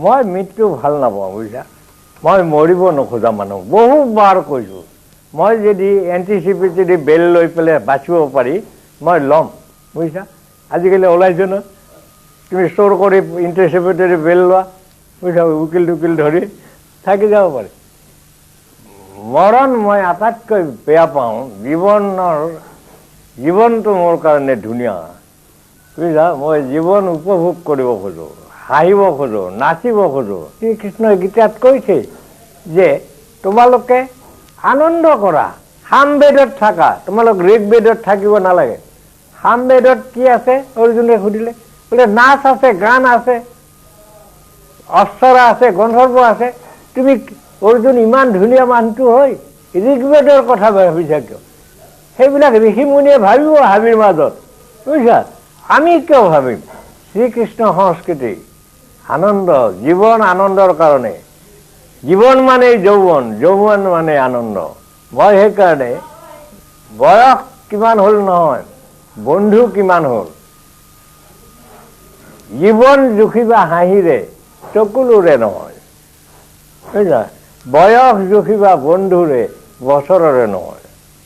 মই মৃত্যু ভাল নাপাওঁ বুজিছা। মই মৰিব নোখোজা মানুহ, বহুবাৰ কৈছোঁ। মই যদি এণ্টিচিপেটৰী বেল লৈ পেলাই বাচিব পাৰি মই ল'ম বুজিছা। আজিকালি ওলাইছে ন, তুমি ষ্ট'ৰ কৰি এণ্টিচিপেটৰী বেল লোৱা বুজিছা, উকিল টুকিল ধৰি থাকি যাব পাৰি। মৰণ মই আটাইতকৈ বেয়া পাওঁ। জীৱনটো মোৰ কাৰণে ধুনীয়া বুজিছা। মই জীৱন উপভোগ কৰিব খোজোঁ, হাঁহিব খোজোঁ, নাচিব খোজোঁ। শ্ৰীকৃষ্ণই গীতাত কৈছে যে তোমালোকে আনন্দ কৰা, সামবেদত থাকা। তোমালোক ঋগবেদত থাকিব নালাগে। সামবেদত কি আছে অৰ্জুনে সুধিলে, বোলে নাচ আছে, গান আছে, অপ্সৰা আছে, গন্ধৰ্ব আছে। তুমি অৰ্জুন ইমান ধুনীয়া মানুহটো হয় ঋগবেদৰ কথা ভাবিছা কিয়? সেইবিলাক ঋষিমুনিয়ে ভাবিব হাবিৰ মাজত বুজিছা, আমি কিয় ভাবিম? শ্ৰীকৃষ্ণ সংস্কৃতি আনন্দ, জীৱন আনন্দৰ কাৰণে। জীৱন মানে যৌৱন, যৌৱন মানে আনন্দ। মই সেইকাৰণে বয়স কিমান হ'ল নহয়, বন্ধু কিমান হ'ল, জীৱন জুখিবা হাঁহিৰে চকুলোৰে নহয় বুজিছা। বয়স জুখিবা বন্ধুৰে বছৰৰে নহয়।